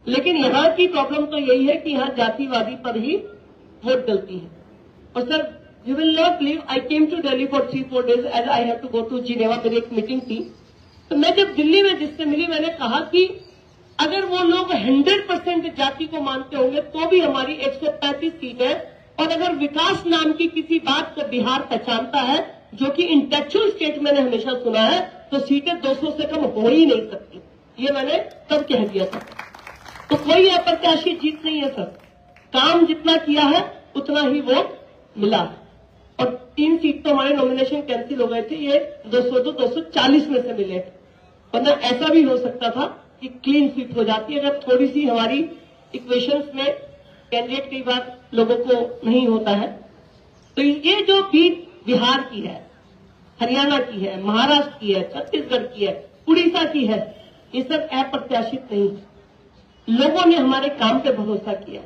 लेकिन यहाँ की प्रॉब्लम तो यही है कि यहाँ जातिवादी पर ही वोट डलती है। और sir, you will not believe, I came to Delhi for 3-4 days as I have to go to Geneva. मेरी एक मीटिंग थी, तो मैं जब दिल्ली में जिससे मिली, मैंने कहा कि अगर वो लोग 100% जाति को मानते होंगे तो भी हमारी 135 सीट है, और अगर विकास नाम की किसी बात को बिहार पहचानता है, जो कि इंटेलेक्चुअल स्टेट मैंने हमेशा सुना है, तो सीटें 200 से कम हो ही नहीं सकती। ये मैंने तब कह दिया था। तो कोई अप्रत्याशी जीत नहीं है सर, काम जितना किया है उतना ही वोट मिला है। और 3 सीट तो हमारे नॉमिनेशन कैंसिल हो गए थे, ये 240 में से मिले, वरना ऐसा भी हो सकता था कि क्लीन स्वीप हो जाती अगर थोड़ी सी हमारी इक्वेशंस में कैंडिडेट कई बार लोगों को नहीं होता है। तो ये जो बीट बिहार की है, हरियाणा की है, महाराष्ट्र की है, छत्तीसगढ़ की है, उड़ीसा की है, ये सब अप्रत्याशित नहीं है। लोगों ने हमारे काम पे भरोसा किया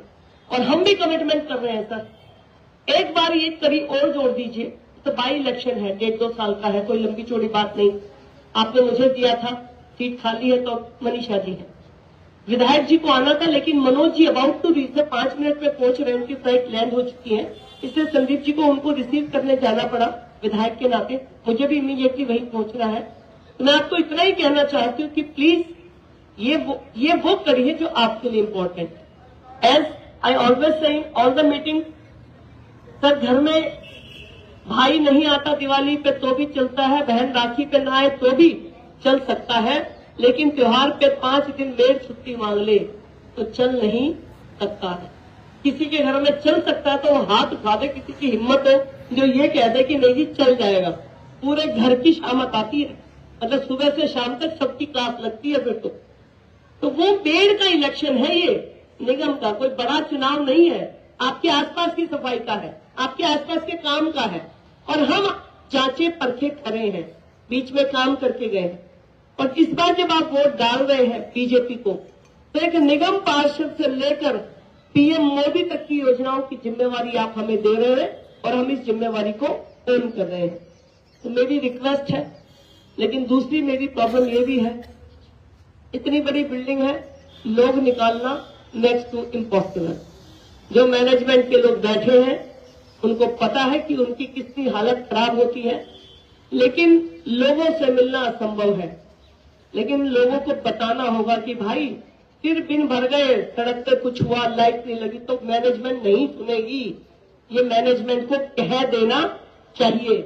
और हम भी कमिटमेंट कर रहे हैं सर। एक बार ये कड़ी और जोड़ दीजिए, तो बाई इलेक्शन है, 1.5-2 साल का है, कोई लंबी चौड़ी बात नहीं। आपने मुझे दिया था, सीट खाली है तो मनीषा जी है। विधायक जी को आना था, लेकिन Manoj ji about to reach 5 minute में पहुंच रहे हैं, उनकी फ्लाइट लैंड हो चुकी है, इसलिए संदीप जी को उनको रिसीव करने जाना पड़ा विधायक के नाते। मुझे भी इमीडिएटली वहीं पहुंचना है। तो मैं आपको इतना ही कहना चाहती हूँ कि प्लीज ये वो कड़ी है जो आपके लिए इम्पोर्टेंट है। As I always say all the meeting, sir घर में भाई नहीं आता दिवाली पे तो भी चलता है, बहन राखी पे ना आए तो भी चल सकता है, लेकिन त्योहार पे 5 दिन लेट छुट्टी मांग ले तो चल नहीं सकता है। किसी के घर में चल सकता है तो वो हाथ उठा दे, किसी की हिम्मत हो जो ये कह दे कि नहीं जी चल जाएगा। पूरे घर की शामत आती है, मतलब सुबह से शाम तक सबकी क्लास लगती है। फिर तो वो पेड़ का इलेक्शन है, ये निगम का कोई बड़ा चुनाव नहीं है, आपके आसपास की सफाई का है, आपके आसपास के काम का है। और हम जांचे परखे खड़े हैं, बीच में काम करके गए हैं। और इस बार जब आप वोट डाल रहे हैं बीजेपी को, तो एक निगम पार्षद से लेकर पीएम मोदी तक की योजनाओं की जिम्मेवारी आप हमें दे रहे हैं और हम इस जिम्मेवारी को ओन कर रहे हैं। तो मेरी रिक्वेस्ट है, लेकिन दूसरी मेरी प्रॉब्लम ये भी है, इतनी बड़ी बिल्डिंग है, लोग निकालना नेक्स्ट टू इम्पॉसिबल। जो मैनेजमेंट के लोग बैठे हैं उनको पता है कि उनकी कितनी हालत खराब होती है, लेकिन लोगों से मिलना असंभव है। लेकिन लोगों को बताना होगा कि भाई फिर दिन भर गए, सड़क पे कुछ हुआ, लाइट नहीं लगी, तो मैनेजमेंट नहीं सुनेगी। ये मैनेजमेंट को कह देना चाहिए।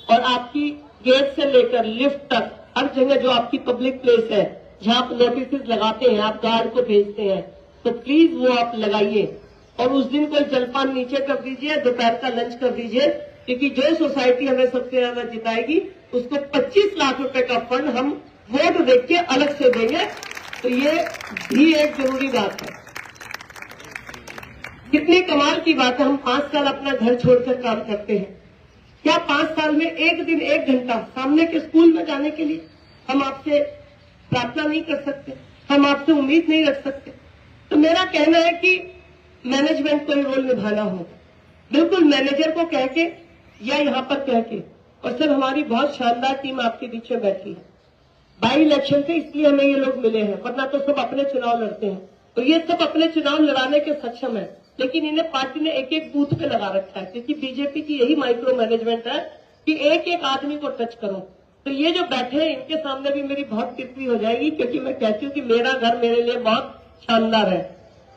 और आपकी गेट से लेकर लिफ्ट तक हर जगह जो आपकी पब्लिक प्लेस है, जहां आप नोटिस लगाते हैं, आप गार्ड को भेजते हैं, तो प्लीज वो आप लगाइए। और उस दिन कोई जलपान नीचे कर दीजिए, दोपहर का लंच कर दीजिए, क्योंकि जो सोसाइटी हमें सबसे ज्यादा जिताएगी उसको 25 लाख रुपए का फंड हम वोट देख के अलग से देंगे। तो ये भी एक जरूरी बात है। कितनी कमाल की बात है, हम 5 साल अपना घर छोड़कर काम करते हैं। क्या 5 साल में एक दिन 1 घंटा सामने के स्कूल में जाने के लिए हम आपसे प्रार्थना नहीं कर सकते, हम आपसे उम्मीद नहीं रख सकते? तो मेरा कहना है कि मैनेजमेंट को ये रोल निभाना होगा, बिल्कुल मैनेजर को कह के या यहाँ पर कह के। और सर हमारी बहुत शानदार टीम आपके बीच में बैठी है। बाई इलेक्शन से इसलिए हमें ये लोग मिले हैं, वरना तो सब अपने चुनाव लड़ते हैं। तो ये सब अपने चुनाव लड़ाने के सक्षम है, लेकिन इन्हें पार्टी ने एक एक बूथ पे लगा रखा है, क्योंकि बीजेपी की यही माइक्रो मैनेजमेंट है कि एक एक आदमी को टच करो। तो ये जो बैठे हैं इनके सामने भी मेरी बहुत टिप्पणी हो जाएगी, क्योंकि मैं कहती हूँ कि मेरा घर मेरे लिए बहुत शानदार है।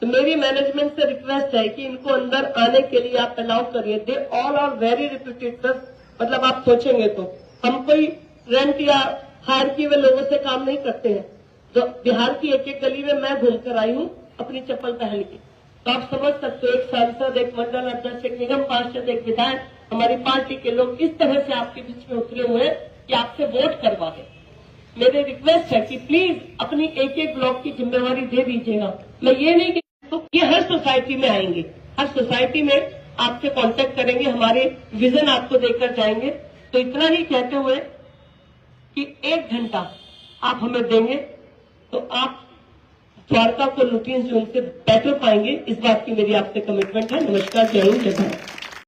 तो मेरी मैनेजमेंट से रिक्वेस्ट है कि इनको अंदर आने के लिए आप अलाउ करिए। They all are very reputed sir, मतलब आप सोचेंगे तो हम कोई रेंट या हायर किए हुए लोगों से काम नहीं करते हैं। तो बिहार की एक एक गली में मैं घूमकर आई हूँ अपनी चप्पल पहन के, तो आप समझ सकते हो, एक सांसद, एक मंडल अध्यक्ष, एक निगम पार्षद, एक विधायक, हमारी पार्टी के लोग इस तरह से आपके बीच में उतरे हुए हैं कि आपसे वोट करवा दे। मेरी रिक्वेस्ट है कि प्लीज अपनी एक एक ब्लॉक की जिम्मेवारी दे दीजिएगा। मैं ये नहीं कि तो ये हर सोसाइटी में आएंगे, हर सोसाइटी में आपसे कांटेक्ट करेंगे, हमारे विजन आपको देकर जाएंगे। तो इतना ही कहते हुए कि 1 घंटा आप हमें देंगे तो आप द्वारका को लुटियंस जोन से बेटर पाएंगे, इस बात की मेरी आपसे कमिटमेंट है। नमस्कार, जय हिंद, जय भारत।